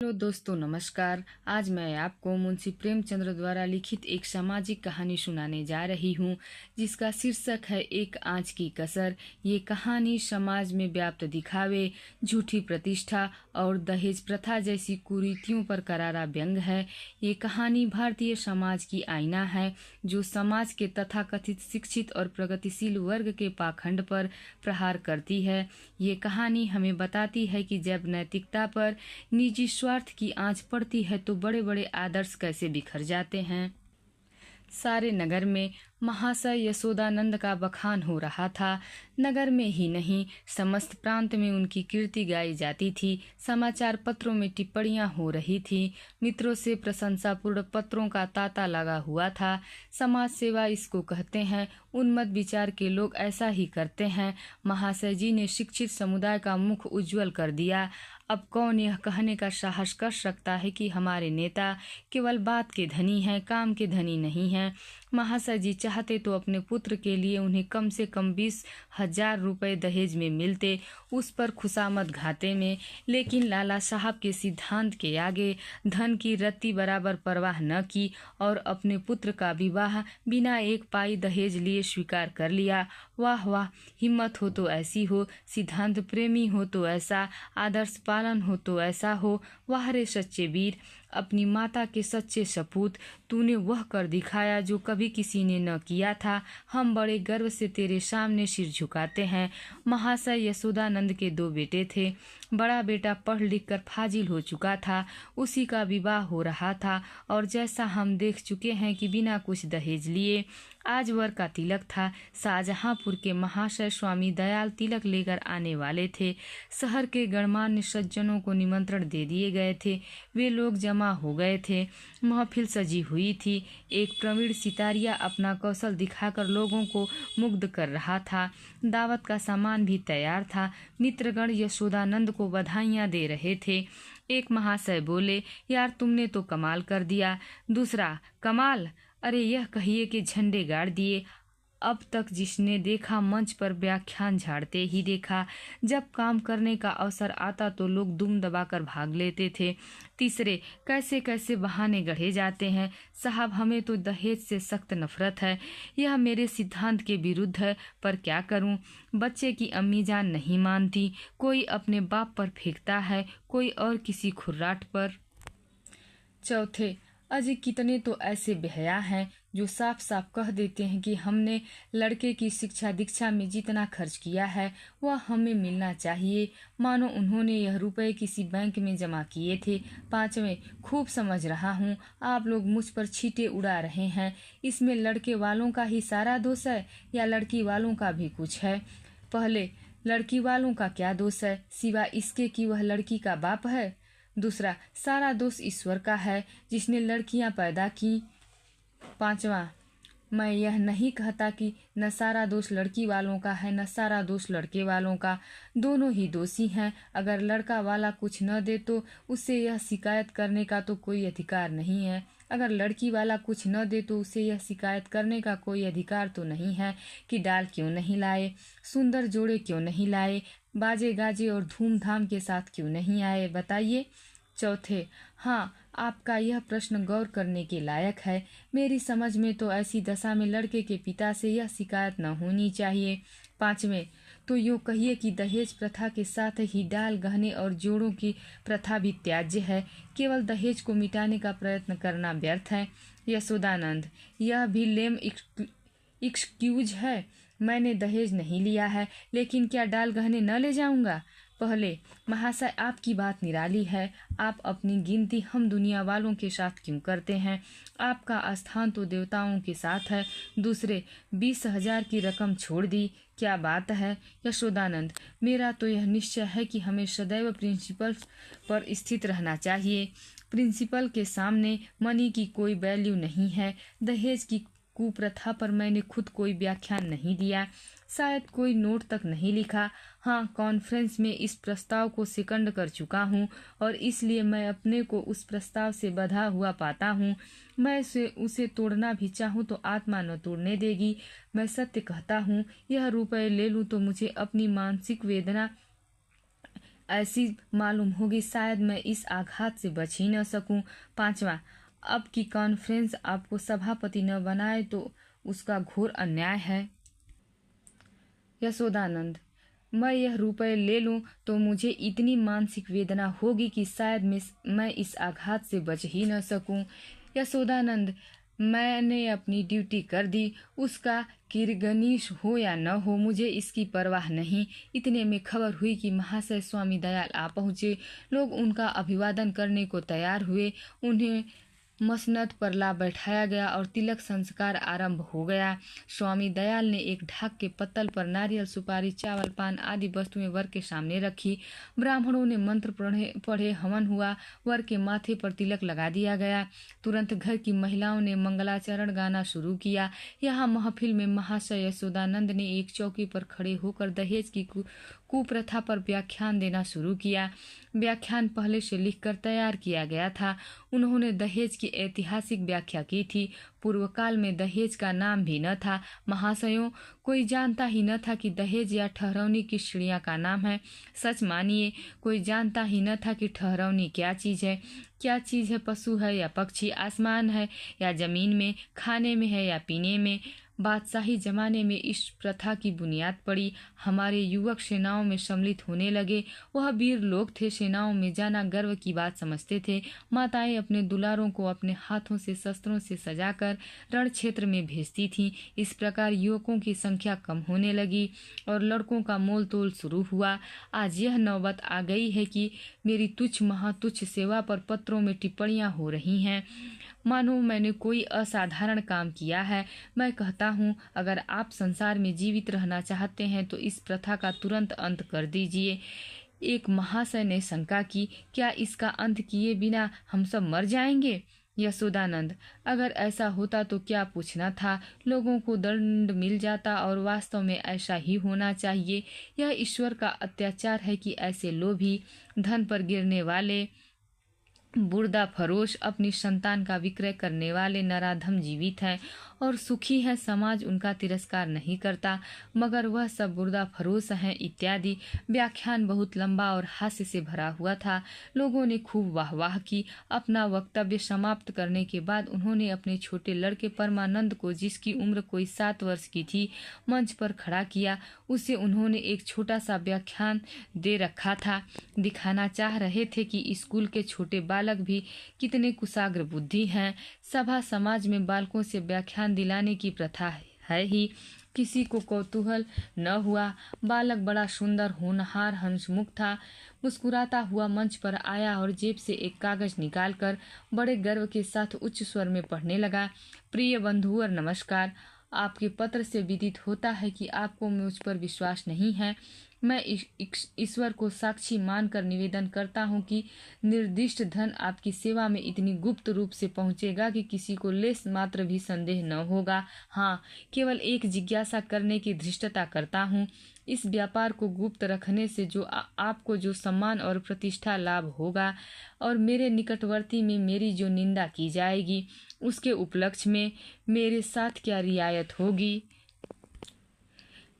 Hello दोस्तों, नमस्कार। आज मैं आपको मुंशी प्रेमचंद्र द्वारा लिखित एक सामाजिक कहानी सुनाने जा रही हूँ, जिसका शीर्षक है एक आंच की कसर। ये कहानी समाज में व्याप्त दिखावे, झूठी प्रतिष्ठा और दहेज प्रथा जैसी कुरीतियों पर करारा व्यंग है। ये कहानी भारतीय समाज की आईना है, जो समाज के तथाकथित शिक्षित और प्रगतिशील वर्ग के पाखंड पर प्रहार करती है। ये कहानी हमें बताती है कि जब नैतिकता पर निजी स्वार्थ की आंच पड़ती है तो बड़े बड़े आदर्श कैसे बिखर जाते हैं। सारे नगर में महाशय यशोदानंद का बखान हो रहा था। नगर में ही नहीं, समस्त प्रांत में उनकी कीर्ति गाई जाती थी। समाचार पत्रों में टिप्पणियां हो रही थी। मित्रों से प्रशंसापूर्ण पत्रों का तांता लगा हुआ था। समाज सेवा इसको कहते हैं। उन्मत्त विचार के लोग ऐसा ही करते हैं। महाशय जी ने शिक्षित समुदाय का मुख उज्जवल कर दिया। अब कौन यह कहने का साहस कर सकता है कि हमारे नेता केवल बात के धनी हैं, काम के धनी नहीं हैं। महाशय जी चाहते तो अपने पुत्र के लिए उन्हें कम से कम 20,000 रुपये दहेज में मिलते, उस पर खुशामद घाटे में। लेकिन लाला साहब के सिद्धांत के आगे धन की रत्ती बराबर परवाह न की और अपने पुत्र का विवाह बिना एक पाई दहेज लिए स्वीकार कर लिया। वाह वाह, हिम्मत हो तो ऐसी हो, सिद्धांत प्रेमी हो तो ऐसा, आदर्श पालन हो तो ऐसा हो। वाह रे सच्चे वीर, अपनी माता के सच्चे सपूत, तूने वह कर दिखाया जो कभी किसी ने न किया था। हम बड़े गर्व से तेरे सामने सिर झुकाते हैं। महाशय यशोदानंद के 2 बेटे थे। बड़ा बेटा पढ़ लिख कर फाजिल हो चुका था, उसी का विवाह हो रहा था और जैसा हम देख चुके हैं कि बिना कुछ दहेज लिए आज वर का तिलक था। शाहजहांपुर के महाशय स्वामी दयाल तिलक लेकर आने वाले थे। शहर के गणमान्य सज्जनों को निमंत्रण दे दिए गए थे। वे लोग जमा हो गए थे। महफिल सजी हुई थी। एक प्रवीण सितारिया अपना कौशल दिखाकर लोगों को मुग्ध कर रहा था। दावत का सामान भी तैयार था। मित्रगण यशोदानंद को बधाइयां दे रहे थे। एक महाशय बोले, यार तुमने तो कमाल कर दिया। दूसरा, कमाल? अरे यह कहिए कि झंडे गाड़ दिए। अब तक जिसने देखा मंच पर व्याख्यान झाड़ते ही देखा। जब काम करने का अवसर आता तो लोग दुम दबाकर भाग लेते थे। तीसरे, कैसे कैसे बहाने गढ़े जाते हैं। साहब, हमें तो दहेज से सख्त नफरत है। यह मेरे सिद्धांत के विरुद्ध है, पर क्या करूं। बच्चे की अम्मी जान नहीं मानती। कोई अपने बाप पर फेंकता है, कोई और किसी खुर्राट पर। चौथे, अजय कितने तो ऐसे बेहया हैं जो साफ साफ कह देते हैं कि हमने लड़के की शिक्षा दीक्षा में जितना खर्च किया है वह हमें मिलना चाहिए, मानो उन्होंने यह रुपए किसी बैंक में जमा किए थे। पांचवें, खूब समझ रहा हूँ आप लोग मुझ पर छींटे उड़ा रहे हैं। इसमें लड़के वालों का ही सारा दोष है या लड़की वालों का भी कुछ है? पहले, लड़की वालों का क्या दोष है सिवाय इसके कि वह लड़की का बाप है? दूसरा, सारा दोष ईश्वर का है जिसने लड़कियां पैदा की। पांचवा, मैं यह नहीं कहता कि न सारा दोष लड़की वालों का है न सारा दोष लड़के वालों का। दोनों ही दोषी हैं। अगर लड़का वाला कुछ न दे तो उसे यह शिकायत करने का तो कोई अधिकार नहीं है। अगर लड़की वाला कुछ न दे तो उसे यह शिकायत करने का कोई अधिकार तो नहीं है कि डाल क्यों नहीं लाए, सुंदर जोड़े क्यों नहीं लाए, बाजे गाजे और धूमधाम के साथ क्यों नहीं आए, बताइए। चौथे, हाँ, आपका यह प्रश्न गौर करने के लायक है। मेरी समझ में तो ऐसी दशा में लड़के के पिता से यह शिकायत न होनी चाहिए। पांचवें, तो यूँ कहिए कि दहेज प्रथा के साथ ही डाल गहने और जोड़ों की प्रथा भी त्याज्य है। केवल दहेज को मिटाने का प्रयत्न करना व्यर्थ है। यशोदानंद, यह भी लेम एक्सक्यूज है। मैंने दहेज नहीं लिया है, लेकिन क्या डाल गहने न ले जाऊंगा? पहले, महाशय आपकी बात निराली है। आप अपनी गिनती हम दुनिया वालों के साथ क्यों करते हैं? आपका स्थान तो देवताओं के साथ है। दूसरे, 20,000 की रकम छोड़ दी, क्या बात है? यशोदानंद, मेरा तो यह निश्चय है कि हमें सदैव प्रिंसिपल पर स्थित रहना चाहिए। प्रिंसिपल के सामने मनी की कोई वैल्यू नहीं है। दहेज की कुप्रथा पर मैंने खुद कोई व्याख्यान नहीं दिया, शायद कोई नोट तक नहीं लिखा। हाँ, कॉन्फ्रेंस में इस प्रस्ताव को सेकंड कर चुका हूँ और इसलिए मैं अपने को उस प्रस्ताव से बंधा हुआ पाता हूँ। मैं उसे तोड़ना भी चाहूँ तो आत्मा न तोड़ने देगी। मैं सत्य कहता हूँ, यह रुपए ले लूँ तो मुझे अपनी मानसिक वेदना ऐसी मालूम होगी, शायद मैं इस आघात से बच ही न सकूं। 5वां, अब की कॉन्फ्रेंस आपको सभापति न बनाए तो उसका घोर अन्याय है। यशोदानंद, मैं यह रुपए ले लूं तो मुझे इतनी मानसिक वेदना होगी कि शायद मैं इस आघात से बच ही न सकूं। यशोदानंद, मैंने अपनी ड्यूटी कर दी, उसका किरगनीश हो या न हो मुझे इसकी परवाह नहीं। इतने में खबर हुई कि महाशय स्वामी दयाल आ पहुँचे। लोग उनका अभिवादन करने को तैयार हुए। उन्हें मसनद पर ला बैठाया गया और तिलक संस्कार आरंभ हो गया। स्वामी दयाल ने एक ढाक के पत्तल पर नारियल, सुपारी, चावल, पान आदि वस्तुएं वर के सामने रखी। ब्राह्मणों ने मंत्र पढ़े, हवन हुआ, वर के माथे पर तिलक लगा दिया गया। तुरंत घर की महिलाओं ने मंगलाचरण गाना शुरू किया। यहाँ महफिल में महाशय यशोदानंद ने एक चौकी पर खड़े होकर दहेज की कुप्रथा पर व्याख्यान देना शुरू किया। व्याख्यान पहले से लिखकर तैयार किया गया था। उन्होंने दहेज की ऐतिहासिक व्याख्या की थी। पूर्व काल में दहेज का नाम भी न था। महाशयों, कोई जानता ही न था कि दहेज या ठहरौनी किस चिड़िया का नाम है। सच मानिए, कोई जानता ही न था कि ठहरौनी क्या चीज है। क्या चीज है? पशु है या पक्षी? आसमान है या जमीन में? खाने में है या पीने में? बादशाही जमाने में इस प्रथा की बुनियाद पड़ी। हमारे युवक सेनाओं में सम्मिलित होने लगे। वह वीर लोग थे, सेनाओं में जाना गर्व की बात समझते थे। माताएं अपने दुलारों को अपने हाथों से शस्त्रों से सजाकर रण क्षेत्र में भेजती थीं। इस प्रकार युवकों की संख्या कम होने लगी और लड़कों का मोल तोल शुरू हुआ। आज यह नौबत आ गई है कि मेरी तुच्छ महातुच्छ सेवा पर पत्रों में टिप्पणियां हो रही हैं, मानो मैंने कोई असाधारण काम किया है। मैं कहता हूँ, अगर आप संसार में जीवित रहना चाहते हैं तो इस प्रथा का तुरंत अंत कर दीजिए। एक महाशय ने शंका की, क्या इसका अंत किए बिना हम सब मर जाएंगे? यशोदानंद, अगर ऐसा होता तो क्या पूछना था, लोगों को दंड मिल जाता और वास्तव में ऐसा ही होना चाहिए। यह ईश्वर का अत्याचार है कि ऐसे लोभी, धन पर गिरने वाले, बुर्दा फरोश, अपनी संतान का विक्रय करने वाले नराधम जीवित हैं और सुखी है। समाज उनका तिरस्कार नहीं करता, मगर वह सब बुर्दा फरोश हैं इत्यादि। व्याख्यान बहुत लंबा और हास्य से भरा हुआ था। लोगों ने खूब वाहवाह की। अपना वक्तव्य समाप्त करने के बाद उन्होंने अपने छोटे लड़के परमानंद को, जिसकी उम्र कोई 7 वर्ष की थी, मंच पर खड़ा किया। उसे उन्होंने एक छोटा सा व्याख्यान दे रखा था। दिखाना चाह रहे थे कि स्कूल के छोटे बालक भी कितने कुशाग्र बुद्धि हैं। सभा समाज में बालकों से व्याख्यान दिलाने की प्रथा है ही। किसी को कौतूहल न हुआ। बालक बड़ा सुंदर, होनहार, हंसमुख था। मुस्कुराता हुआ मंच पर आया और जेब से एक कागज निकालकर बड़े गर्व के साथ उच्च स्वर में पढ़ने लगा। प्रिय बंधुवर, नमस्कार। आपके पत्र से विदित होता है कि आपको मुझ पर विश्वास नहीं है। मैं ईश्वर को साक्षी मानकर निवेदन करता हूँ कि निर्दिष्ट धन आपकी सेवा में इतनी गुप्त रूप से पहुँचेगा कि किसी को लेस मात्र भी संदेह न होगा। हाँ, केवल एक जिज्ञासा करने की धृष्टता करता हूँ। इस व्यापार को गुप्त रखने से जो आपको जो सम्मान और प्रतिष्ठा लाभ होगा और मेरे निकटवर्ती में मेरी जो निंदा की जाएगी, उसके उपलक्ष्य में मेरे साथ क्या रियायत होगी।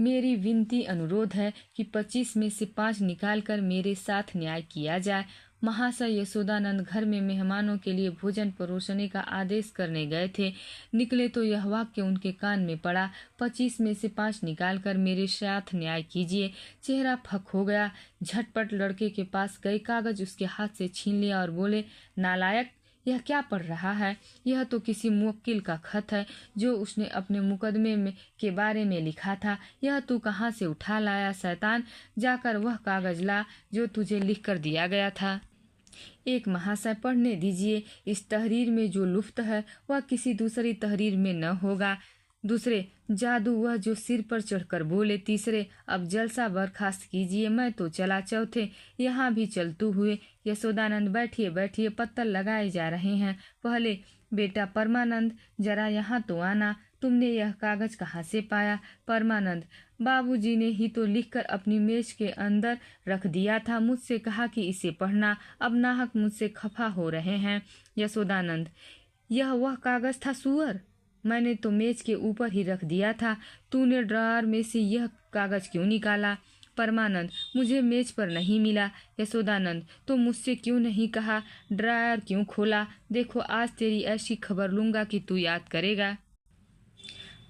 मेरी विनती अनुरोध है कि 25 में से 5 निकालकर मेरे साथ न्याय किया जाए। महाशय यशोदानंद घर में मेहमानों के लिए भोजन परोसने का आदेश करने गए थे। निकले तो यह वाक्य उनके कान में पड़ा, 25 में से 5 निकालकर मेरे साथ न्याय कीजिए। चेहरा फक हो गया। झटपट लड़के के पास गए, कागज उसके हाथ से छीन लिया और बोले, नालायक, यह क्या पढ़ रहा है? यह तो किसी मुवक्किल का खत है जो उसने अपने मुकदमे में के बारे में लिखा था। यह तू कहाँ से उठा लाया शैतान? जाकर वह कागज ला जो तुझे लिख कर दिया गया था। एक महाशय, पढ़ने दीजिए। इस तहरीर में जो लुफ्त है वह किसी दूसरी तहरीर में न होगा। दूसरे, जादू वह जो सिर पर चढ़कर बोले। तीसरे, अब जलसा बर्खास्त कीजिए, मैं तो चला। चौथे, यहाँ भी चलतू हुए। यशोदानंद, बैठिए बैठिए, पत्तल लगाए जा रहे हैं। पहले, बेटा परमानंद, जरा यहाँ तो आना। तुमने यह कागज कहाँ से पाया? परमानंद, बाबूजी ने ही तो लिखकर अपनी मेज के अंदर रख दिया था। मुझसे कहा कि इसे पढ़ना। अब नाहक मुझसे खफा हो रहे हैं। यशोदानंद, यह वह कागज था सुअर? मैंने तो मेज के ऊपर ही रख दिया था। तूने ड्रॉअर में से यह कागज क्यों निकाला? परमानंद, मुझे मेज पर नहीं मिला। यशोदानंद, तो मुझसे क्यों नहीं कहा? ड्रायर क्यों खोला? देखो आज तेरी ऐसी खबर लूंगा कि तू याद करेगा।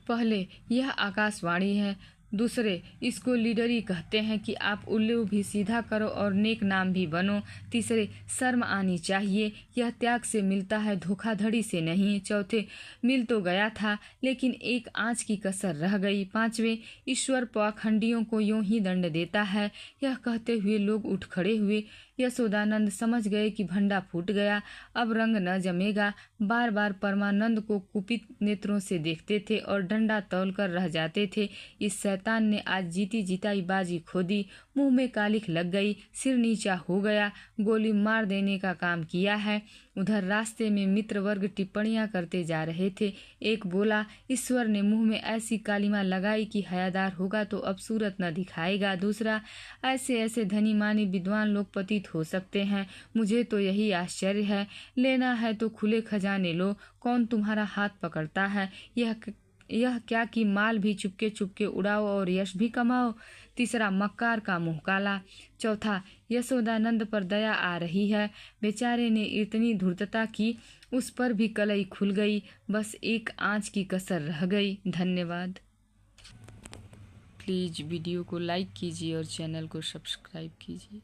पहले, यह आकाशवाणी है। दूसरे, इसको लीडरी कहते हैं कि आप उल्लू भी सीधा करो और नेक नाम भी बनो। तीसरे, शर्म आनी चाहिए, यह त्याग से मिलता है, धोखाधड़ी से नहीं। चौथे, मिल तो गया था लेकिन एक आँच की कसर रह गई। पांचवें, ईश्वर पाखंडियों को यूं ही दंड देता है। यह कहते हुए लोग उठ खड़े हुए। यशोदानंद समझ गए कि भंडा फूट गया, अब रंग न जमेगा। बार बार परमानंद को कुपित नेत्रों से देखते थे और डंडा तौल कर रह जाते थे। इस शैतान ने आज जीती जिताई बाजी खो दी। मुंह में कालिख लग गई, सिर नीचा हो गया, गोली मार देने का काम किया है। उधर रास्ते में मित्र वर्ग टिप्पणियां करते जा रहे थे। एक बोला, ईश्वर ने मुंह में ऐसी कालिमा लगाई कि हयादार होगा तो अब सूरत न दिखाएगा। दूसरा, ऐसे ऐसे धनी मानी विद्वान लोग पतित हो सकते हैं, मुझे तो यही आश्चर्य है। लेना है तो खुले खजाने लो, कौन तुम्हारा हाथ पकड़ता है? यह क्या कि माल भी चुपके चुपके उड़ाओ और यश भी कमाओ। तीसरा, मक्कार का मुंह काला। चौथा, यशोदानंद पर दया आ रही है, बेचारे ने इतनी धूर्तता की, उस पर भी कलई खुल गई, बस एक आंच की कसर रह गई। धन्यवाद। प्लीज़ वीडियो को लाइक कीजिए और चैनल को सब्सक्राइब कीजिए।